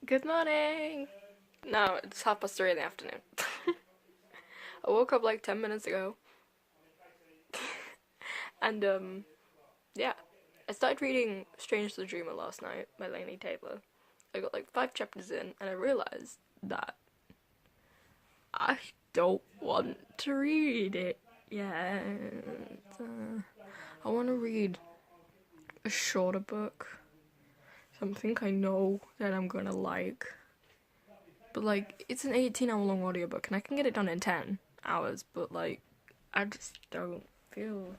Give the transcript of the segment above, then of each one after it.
Good morning! No, it's 3:30 in the afternoon. I woke up like 10 minutes ago. And, yeah. I started reading Strange the Dreamer last night by Laini Taylor. I got like 5 chapters in, and I realized that I don't want to read it yet. I want to read a shorter book. Something I know that I'm gonna like. But like, it's an 18-hour long audiobook, and I can get it done in 10 hours, but like, I just don't feel.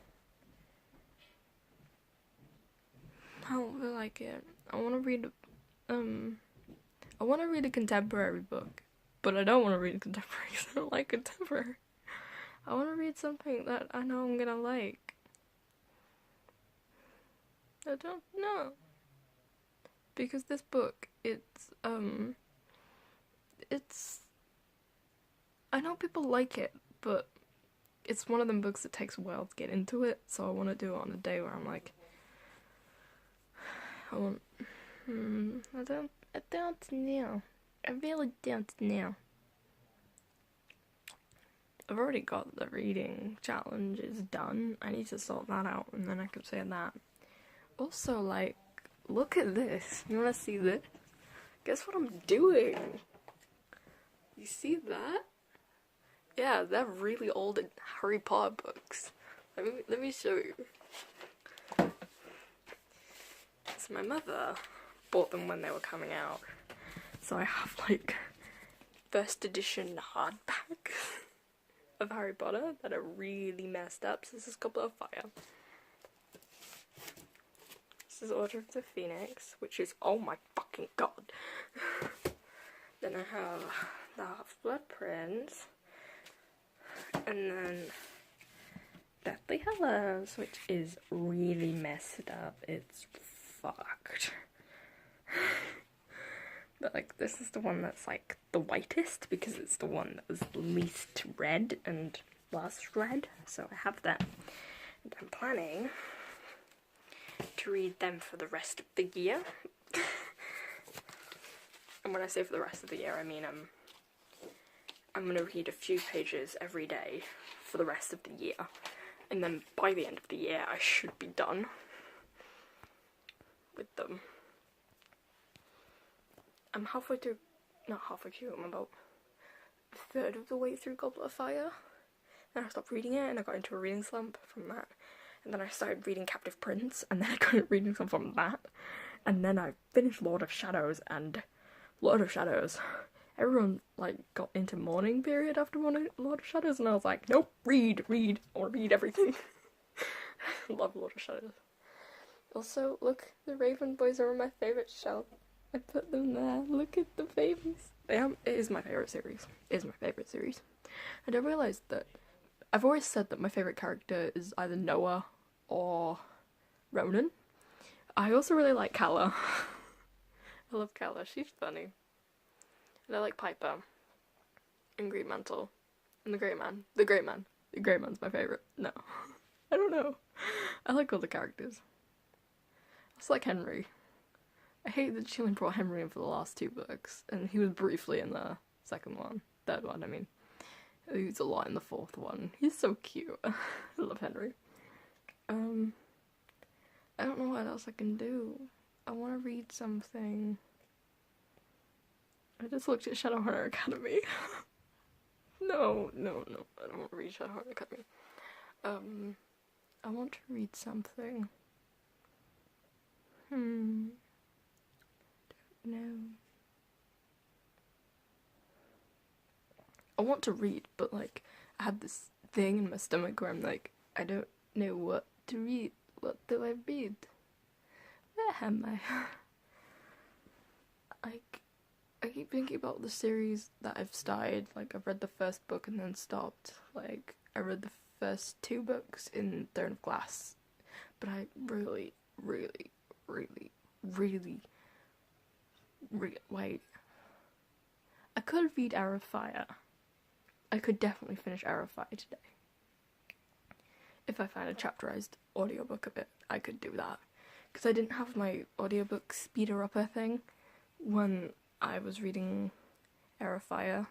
I don't feel like it. I want to read, I want to read a contemporary book, but I don't want to read a contemporary because I don't like contemporary. I want to read something that I know I'm gonna like. I don't know. Because this book, it's, I know people like it, but it's one of them books that takes a while to get into it, so I want to do it on a day where I'm like, I want, I don't know. I really don't know. I've already got the reading challenges done. I need to sort that out, and then I can say that. Also, like, look at this. You wanna see this? Guess what I'm doing? You see that? Yeah, they're really old Harry Potter books. Let me show you. So my mother bought them when they were coming out. So I have like first edition hardbacks of Harry Potter that are really messed up. So this is Goblet of Fire. This is Order of the Phoenix, which is, oh my fucking god. Then I have the Half-Blood Prince. And then Deathly Hallows, which is really messed up. It's fucked. But like, this is the one that's like the whitest because it's the one that was least read and last read. So I have that. And I'm planning to read them for the rest of the year. And when I say for the rest of the year, I mean I'm gonna read a few pages every day for the rest of the year, and then by the end of the year I should be done with them. I'm halfway through, not halfway through, I'm about a third of the way through Goblet of Fire. Then I stopped reading it and I got into a reading slump from that. And then I started reading Captive Prince, and then I got a reading slump from that. And then I finished Lord of Shadows, and Lord of Shadows, everyone like got into mourning period after Lord of Shadows, and I was like, nope, read, I want to read everything. I love Lord of Shadows. Also, look, the Raven Boys are on my favourite shelf. I put them there. Look at the babies. It is my favourite series. It is my favourite series. And I realised that I've always said that my favourite character is either Noah or Ronan. I also really like Calla. I love Calla, she's funny. And I like Piper. And Green Mantle. And the Grey Man. The Grey Man. The Grey Man's my favourite. No. I don't know. I like all the characters. I also like Henry. I hate that she only brought Henry in for the last 2 books. And he was briefly in the third one, I mean. He was a lot in the 4th one. He's so cute. I love Henry. I don't know what else I can do. I want to read something. I just looked at Shadowhunter Academy. No, I don't want to read Shadowhunter Academy. I want to read something. Don't know. I want to read, but like, I have this thing in my stomach where I'm like, I don't know what to read. What do I read? Where am I? I keep thinking about the series that I've started. Like, I've read the first book and then stopped. Like, I read the first 2 books in Throne of Glass, but I really, wait. I could read Hour of Fire. I could definitely finish Hour of Fire today. If I find a chapterized audiobook of it, I could do that. Because I didn't have my audiobook speeder upper thing when I was reading Heir of Fire,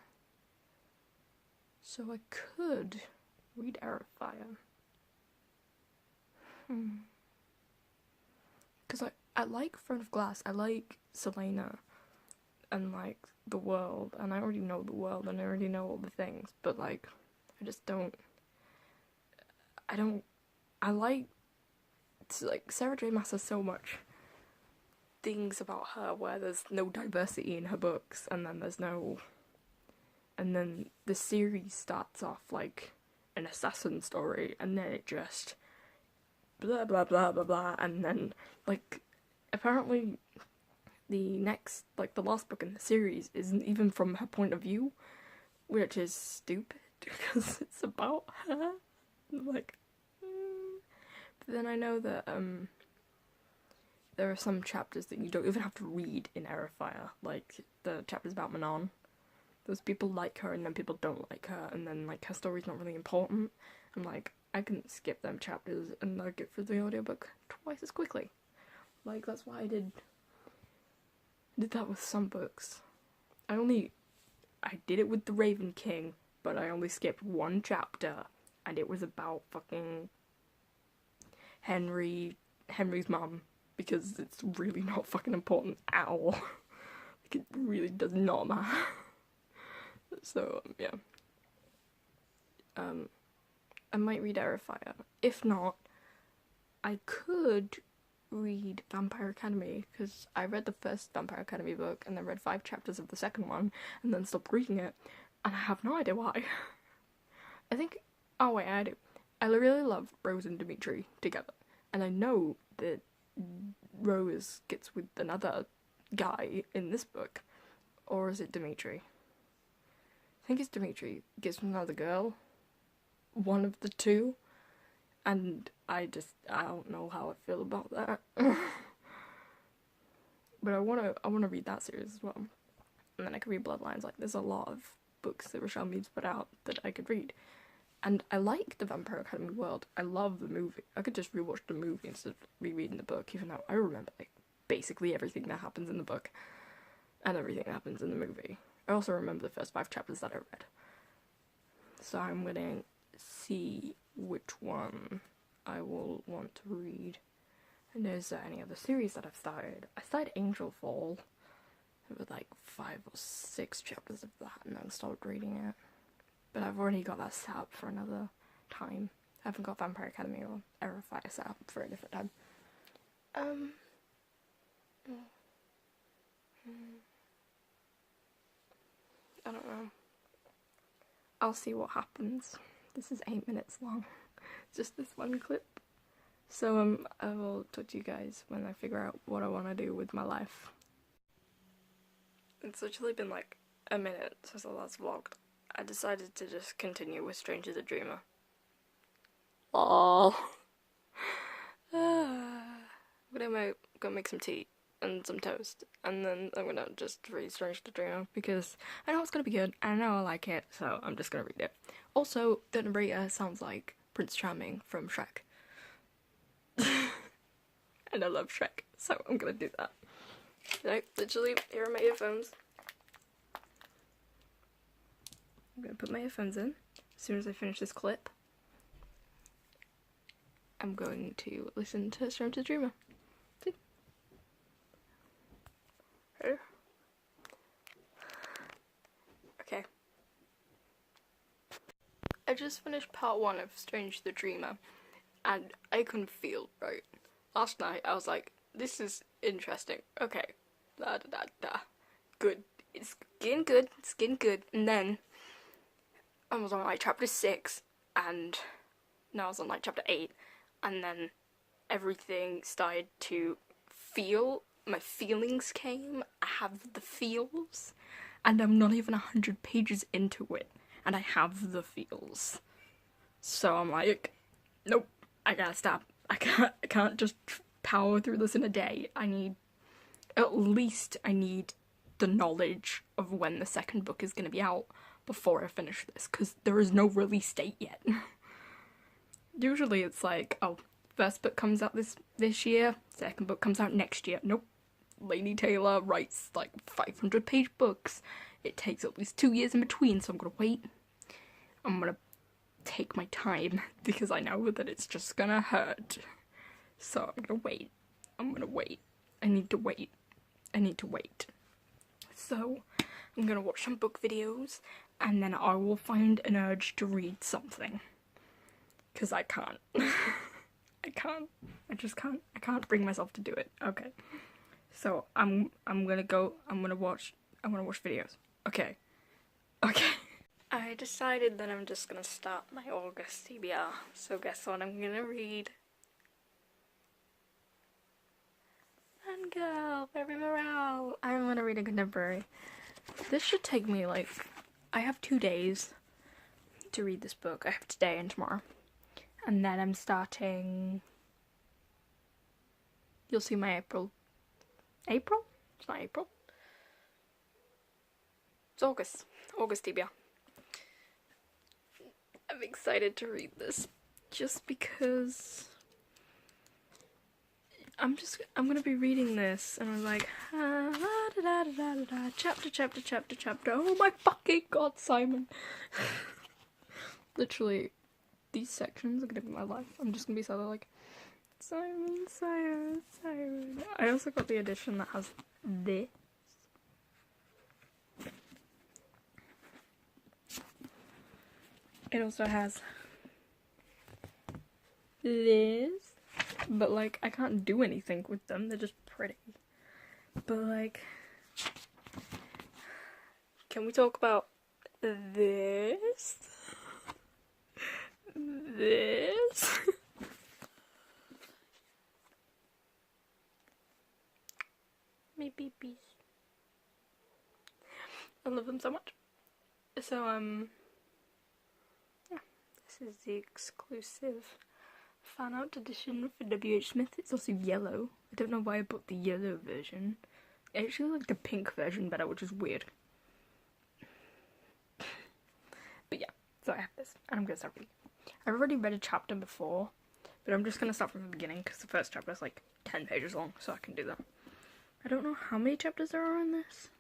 so I could read Heir of Fire. Because I like Throne of Glass, I like Selena, and like the world, and I already know the world, and I already know all the things, but like, I just don't, I like Sarah J Maas has so much things about her where there's no diversity in her books, and then the series starts off like an assassin story, and then it just blah blah blah blah blah, and then like apparently the last book in the series isn't even from her point of view, which is stupid because it's about her. Like, but then I know that there are some chapters that you don't even have to read in Heir of Fire, like the chapters about Manon. Those people like her and then people don't like her, and then like her story's not really important. I'm like, I can skip them chapters and I'll get through the audiobook twice as quickly. Like, that's why I did that with some books. I did it with The Raven King, but I only skipped one chapter, and it was about fucking Henry's mum, because it's really not fucking important at all. Like, it really does not matter. So, yeah. I might read Heir of Fire. If not, I could read Vampire Academy, because I read the first Vampire Academy book, and then read 5 chapters of the second one, and then stopped reading it, and I have no idea why. I think, oh wait, I do. I really love Rose and Dimitri together, and I know that Rose gets with another guy in this book, or is it Dimitri? I think it's Dimitri gets with another girl, one of the two, and I don't know how I feel about that. But I wanna read that series as well, and then I could read Bloodlines. Like, there's a lot of books that Rochelle Mead's put out that I could read. And I like the Vampire Academy world. I love the movie. I could just rewatch the movie instead of rereading the book, even though I remember like basically everything that happens in the book and everything that happens in the movie. I also remember the first 5 chapters that I read. So I'm gonna see which one I will want to read. And is there any other series that I've started? I started Angel Fall. There were like 5 or 6 chapters of that, and then stopped reading it. But I've already got that set up for another time. I haven't got Vampire Academy or Heir of Fire set up for a different time. I don't know. I'll see what happens. This is 8 minutes long. Just this one clip. So I will talk to you guys when I figure out what I want to do with my life. It's literally been like a minute since I last vlogged. I decided to just continue with Stranger the Dreamer. Aww. I'm gonna go make some tea and some toast, and then I'm gonna just read Stranger the Dreamer because I know it's gonna be good, and I know I like it, so I'm just gonna read it. Also, the narrator sounds like Prince Charming from Shrek. And I love Shrek, so I'm gonna do that. So, literally, here are my earphones. I'm gonna put my earphones in as soon as I finish this clip. I'm going to listen to Stranger the Dreamer. See? Ready? Okay. I just finished part 1 of Strange the Dreamer, and I couldn't feel right. Last night I was like, this is interesting. Okay. Da da da da. Good. It's getting good. It's getting good. And then I was on like chapter 6, and now I was on like chapter 8, and then everything started to feel, my feelings came, I have the feels, and I'm not even 100 pages into it, and I have the feels. So I'm like, nope, I gotta stop. I can't just power through this in a day. I need the knowledge of when the second book is gonna be out before I finish this, because there is no release date yet. Usually it's like, oh, first book comes out this year, second book comes out next year. Nope. Laini Taylor writes like 500-page books. It takes at least 2 years in between, so I'm gonna wait. I'm gonna take my time because I know that it's just gonna hurt. So I'm gonna wait. I need to wait. So I'm gonna watch some book videos and then I will find an urge to read something. Because I can't. I can't bring myself to do it. Okay. So I'm gonna watch videos. Okay. I decided that I'm just gonna start my August TBR. So guess what I'm gonna read? Fangirl, Very Morale. I'm gonna read a contemporary. This should take me like, I have 2 days to read this book. I have today and tomorrow. And then I'm starting, you'll see my April? It's not April. It's August TBR. I'm excited to read this just because I'm gonna be reading this and I'm like, chapter. Oh my fucking god, Simon. Literally, these sections are gonna be my life. I'm just gonna be so like, Simon. I also got the edition that has this. It also has this, but like I can't do anything with them, they're just pretty. But like, can we talk about this? This? My babies. I love them so much. So yeah, this is the exclusive fan art edition for W.H. Smith. It's also yellow. I don't know why I bought the yellow version. I actually like the pink version better, which is weird. But yeah, so I have this, and I'm gonna start reading. I've already read a chapter before, but I'm just gonna start from the beginning because the first chapter is like 10 pages long, so I can do that. I don't know how many chapters there are in this.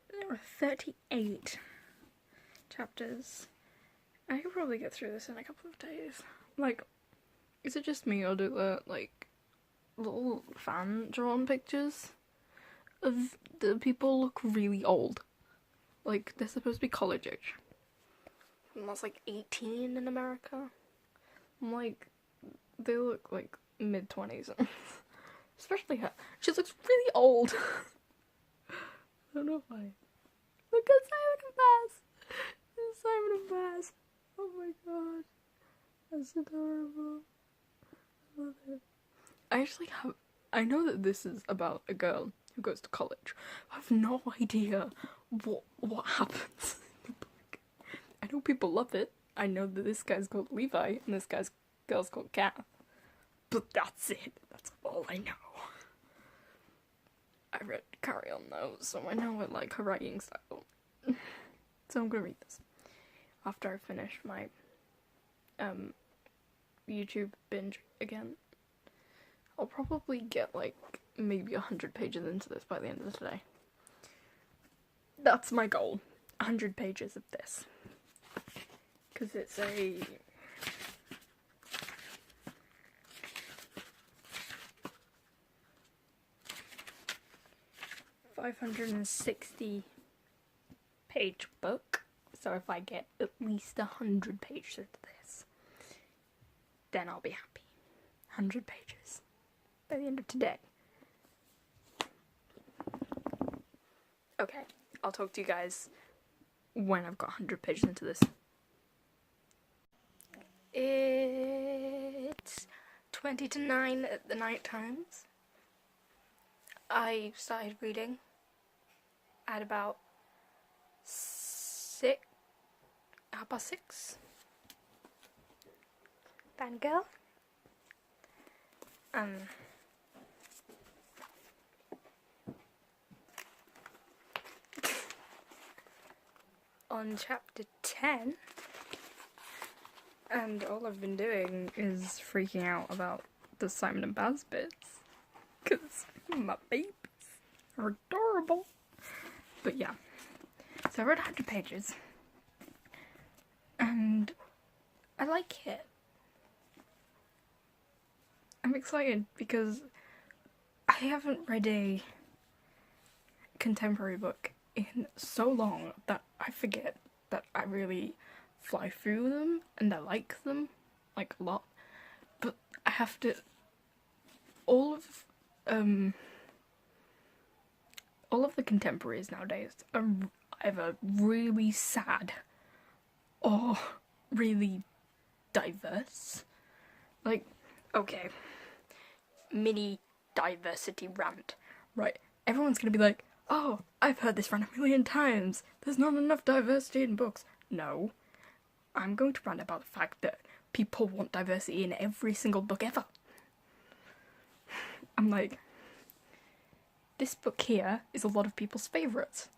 There are 38 chapters. I could probably get through this in a couple of days. Like, is it just me or do the, like, little fan-drawn pictures of the people look really old? Like, they're supposed to be college age. And that's like 18 in America. I'm like, they look like mid-20s. Especially her. She looks really old. I don't know why. Look at Simon and Baz. Oh my god. That's adorable. I love it. I know that this is about a girl who goes to college. I have no idea what happens in the book. I know people love it. I know that this guy's called Levi and this girl's called Kath. But that's it. That's all I know. I read Carry On though, so I know I like her writing style. So I'm gonna read this after I finish my YouTube binge again. I'll probably get like maybe 100 pages into this by the end of the day. That's my goal. 100 pages of this. Because it's a 560-page book, so if I get at least 100 pages of this, then I'll be happy. 100 pages by the end of today. Okay, I'll talk to you guys when I've got 100 pages into this. It's 20 to 9 at the night times. I started reading at about 6. Fangirl. On chapter 10, And all I've been doing is freaking out about the Simon and Baz bits. Because my babies are adorable. But yeah. So I read 100 pages. And I like it. I'm excited because I haven't read a contemporary book in so long that I forget that I really fly through them and I like them, like, a lot. But I have to... All of the contemporaries nowadays are either really sad or really diverse. Like, okay, mini diversity rant, right? Everyone's gonna be like, oh, I've heard this rant 1,000,000 times. There's not enough diversity in books. No. I'm going to rant about the fact that people want diversity in every single book ever. I'm like, this book here is a lot of people's favourites.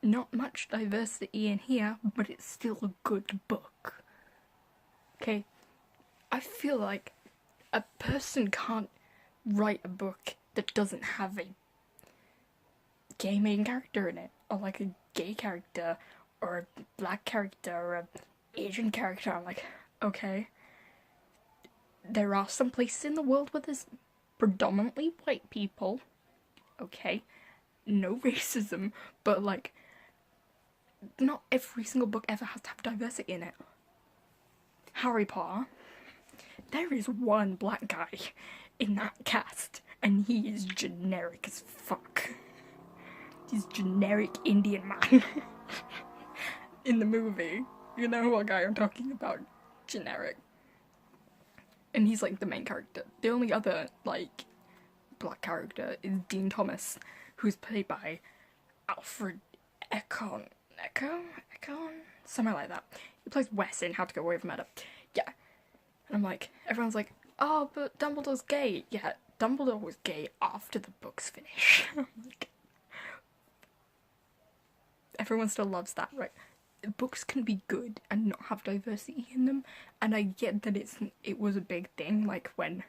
Not much diversity in here, but it's still a good book. Okay? I feel like a person can't write a book that doesn't have a gay main character in it, or like a gay character, or a black character, or an Asian character. I'm like, okay. There are some places in the world where there's predominantly white people. Okay. No racism, but like, not every single book ever has to have diversity in it. Harry Potter, there is one black guy in that cast, and he is generic as fuck. He's generic Indian man. In the movie. You know what guy I'm talking about? Generic. And he's like the main character. The only other, like, black character is Dean Thomas, who's played by Alfred Econ. Something like that. He plays Wes in How to Get Away with Murder. Yeah. And I'm like, everyone's like, oh, but Dumbledore's gay. Yeah, Dumbledore was gay after the books finish. Like, everyone still loves that, right? Books can be good and not have diversity in them, and I get that it was a big thing, like when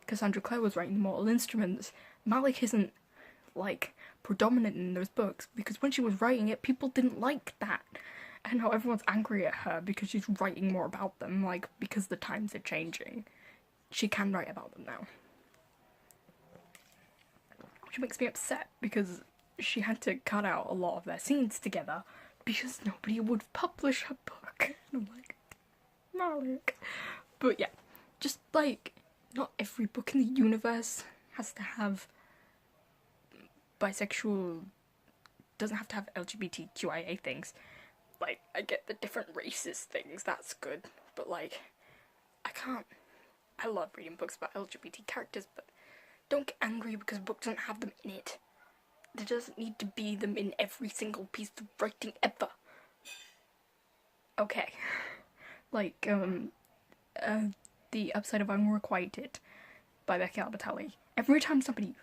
Cassandra Clare was writing Mortal Instruments. Malik isn't, like, predominant in those books, because when she was writing it, people didn't like that. And now everyone's angry at her because she's writing more about them, like, because the times are changing. She can write about them now. Which makes me upset, because she had to cut out a lot of their scenes together, because nobody would publish her book. And I'm like, Malik. But yeah, just, like, not every book in the universe has to have bisexual, doesn't have to have LGBTQIA things. Like, I get the different races things, that's good, but like, I love reading books about LGBT characters, but don't get angry because a book doesn't have them in it. There doesn't need to be them in every single piece of writing ever. Okay. Like, The Upside of Unrequited by Becky Albertalli. Every time somebody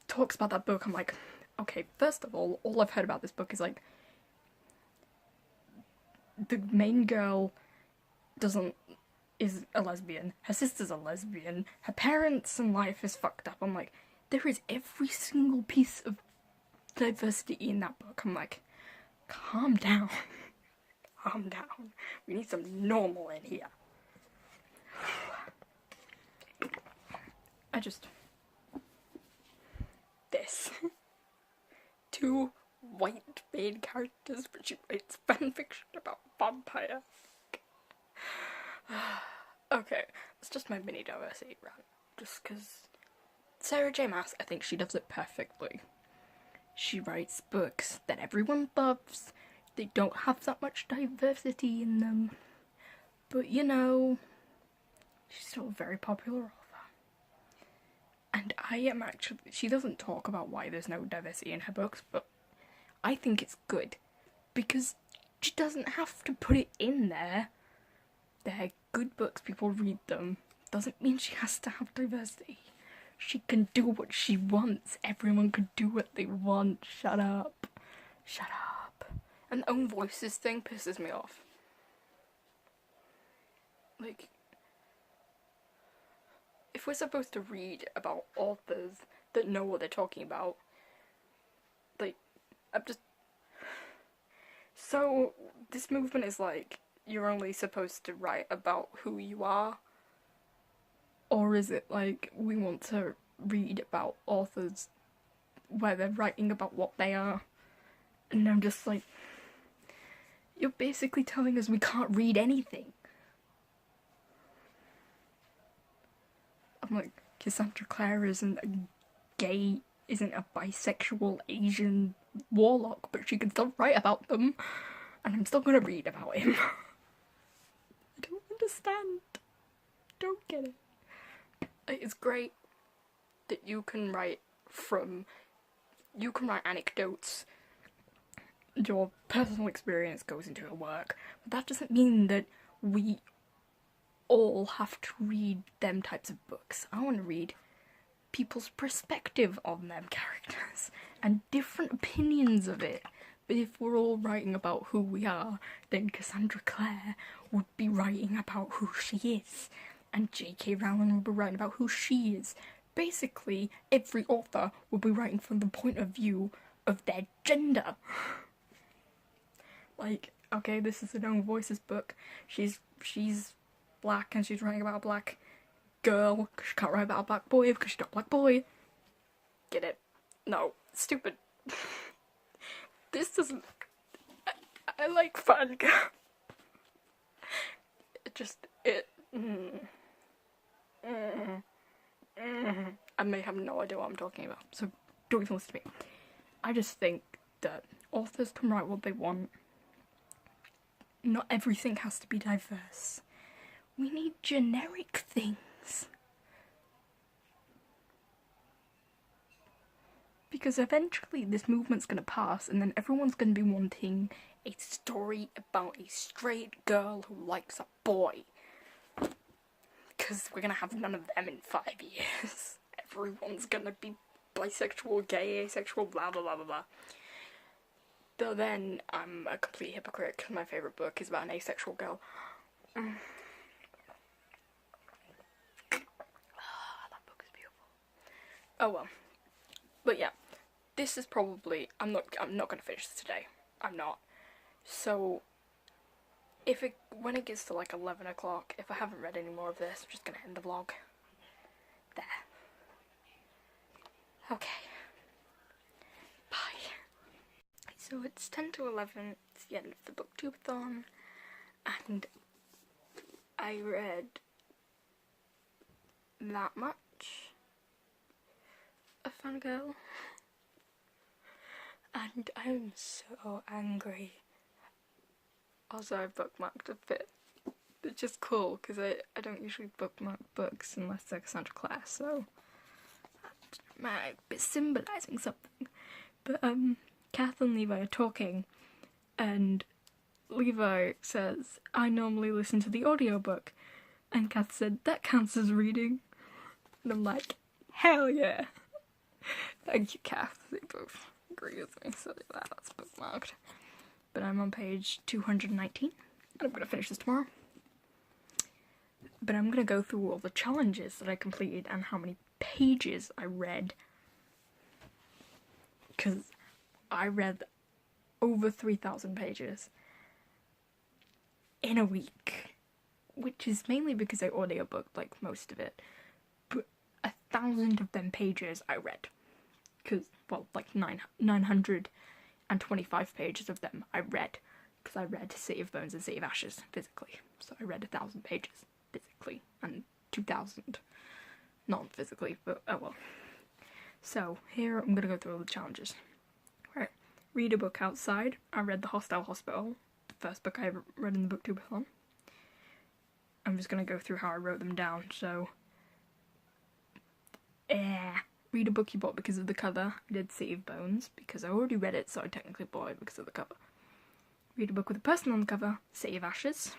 talks about that book, I'm like, okay, first of all I've heard about this book is like, the main girl is a lesbian, her sister's a lesbian, her parents and life is fucked up. I'm like, there is every single piece of diversity in that book. I'm like, calm down. Calm down. We need some normal in here. This. Two white main characters, but she writes fanfiction about vampires. Okay, it's just my mini diversity rant. Just because Sarah J. Maas, I think she does it perfectly. She writes books that everyone loves. They don't have that much diversity in them. But, you know, she's still a very popular author. And I am actually... She doesn't talk about why there's no diversity in her books, but I think it's good. Because she doesn't have to put it in there. They're good books, people read them. Doesn't mean she has to have diversity. She can do what she wants. Everyone can do what they want. Shut up. Shut up. And the own voices thing pisses me off. like, if we're supposed to read about authors that know what they're talking about, like, I'm just... So, this movement is like, you're only supposed to write about who you are? Or is it like, we want to read about authors where they're writing about what they are? And I'm just like, you're basically telling us we can't read anything. I'm like, Cassandra Clare isn't a gay, isn't a bisexual Asian warlock, but she can still write about them, and I'm still gonna read about him. I don't understand. Don't get it. It's great that you can write anecdotes. Your personal experience goes into your work, but that doesn't mean that we all have to read them types of books. I want to read people's perspective on them characters and different opinions of it. But if we're all writing about who we are, then Cassandra Clare would be writing about who she is, and J.K. Rowling would be writing about who she is. Basically, every author would be writing from the point of view of their gender. Like, okay, this is a No Voices book. She's black and she's writing about a black girl because she can't write about a black boy because she's not a black boy. Get it? No. Stupid. This doesn't... I like fangirl. I may have no idea what I'm talking about, so don't even listen to me. I just think that authors can write what they want. Not everything has to be diverse. We need generic things. Because eventually this movement's gonna pass, and then everyone's gonna be wanting a story about a straight girl who likes a boy. Because we're gonna have none of them in 5 years. Everyone's gonna be bisexual, gay, asexual, blah blah blah blah blah. Though then, I'm a complete hypocrite because my favourite book is about an asexual girl. That book is beautiful. Oh well. But yeah, this is probably... I'm not gonna finish this today. I'm not. So, when it gets to like 11 o'clock, if I haven't read any more of this, I'm just gonna end the vlog. There. Okay. Bye. So it's 10 to 11, it's the end of the BookTubeAthon, and I read that much of Fangirl, and I'm so angry. Also, I bookmarked a bit, which is cool, because I don't usually bookmark books unless they're Cassandra Clare, so that might be symbolising something. But, Kath and Levi are talking, and Levi says, I normally listen to the audiobook, and Kath said, that counts as reading. And I'm like, hell yeah! Thank you, Kath. They both agree with me, so that's bookmarked. But I'm on page 219, and I'm gonna finish this tomorrow. But I'm gonna go through all the challenges that I completed and how many pages I read. Because I read over 3,000 pages in a week, which is mainly because I audiobooked like most of it, but 1,000 of them pages I read, because, well, like 925 pages of them I read, because I read City of Bones and City of Ashes physically, so I read 1,000 pages physically, and 2,000 not physically, but oh well. So, here I'm gonna go through all the challenges. Right. Read a book outside. I read The Hostile Hospital, the first book I ever read in the BookTubeAthon. I'm just gonna go through how I wrote them down, so... Read a book you bought because of the cover. I did City of Bones, because I already read it, so I technically bought it because of the cover. Read a book with a person on the cover. City of Ashes.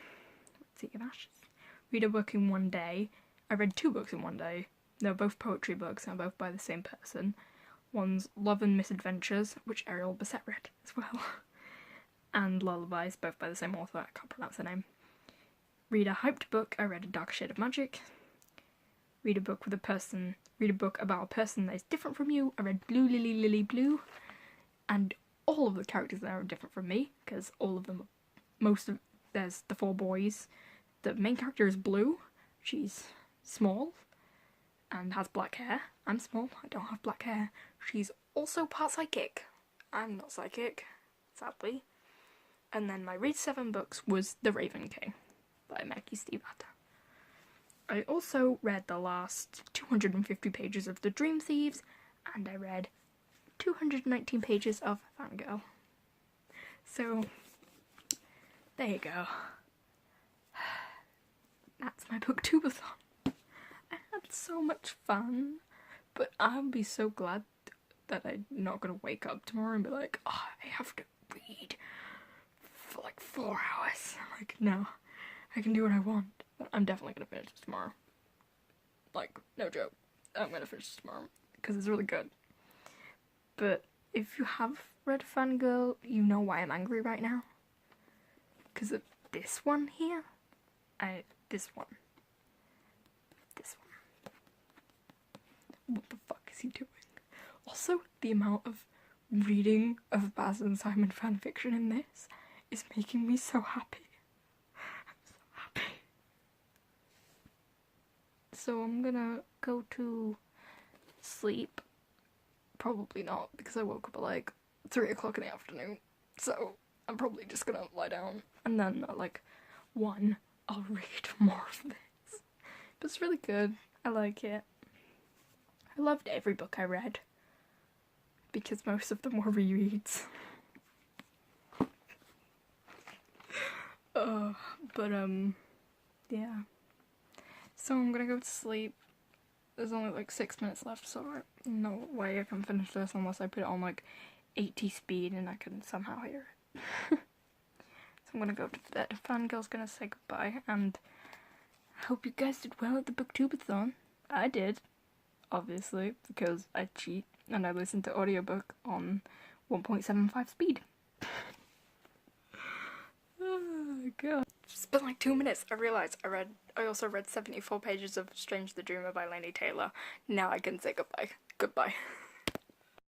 City of Ashes. Read a book in one day. I read 2 books in one day. They're both poetry books, and both by the same person. One's Love and Misadventures, which Ariel Bissett read as well. And Lullabies, both by the same author. I can't pronounce her name. read a hyped book, I read A Dark Shade of Magic. Read a book about a person that is different from you, I read Blue Lily Lily Blue. And all of the characters there are different from me, because there's the 4 boys. The main character is Blue, she's small, and has black hair. I'm small, I don't have black hair. She's also part psychic. I'm not psychic, sadly. And then my read 7 books was The Raven King by Maggie Stiefvater. I also read the last 250 pages of The Dream Thieves, and I read 219 pages of Fangirl. So, there you go. That's my BookTubeAthon. I had so much fun, but I'll be so glad that I'm not gonna wake up tomorrow and be like, oh, I have to read for like 4 hours. Like, no, I can do what I want. But I'm definitely gonna finish this tomorrow. Like, no joke. I'm gonna finish this tomorrow because it's really good. But if you have read Fangirl, you know why I'm angry right now. Because of this one here. This one. What the fuck is he doing? Also, the amount of reading of Baz and Simon fanfiction in this is making me so happy. I'm so happy. So I'm gonna go to sleep. Probably not, because I woke up at like 3 o'clock in the afternoon. So I'm probably just gonna lie down, and then at like 1, I'll read more of this. But it's really good. I like it. I loved every book I read, because most of them were rereads. Yeah. So I'm gonna go to sleep. There's only like 6 minutes left, so no way I can finish this unless I put it on like 80 speed and I can somehow hear it. So I'm gonna go to bed. Fangirl's gonna say goodbye, and I hope you guys did well at the BookTubeAthon. I did, obviously, because I cheat and I listen to audiobook on 1.75 speed. Oh god. It's been like 2 minutes. I realised I also read 74 pages of Strange the Dreamer by Laini Taylor. Now I can say goodbye. Goodbye.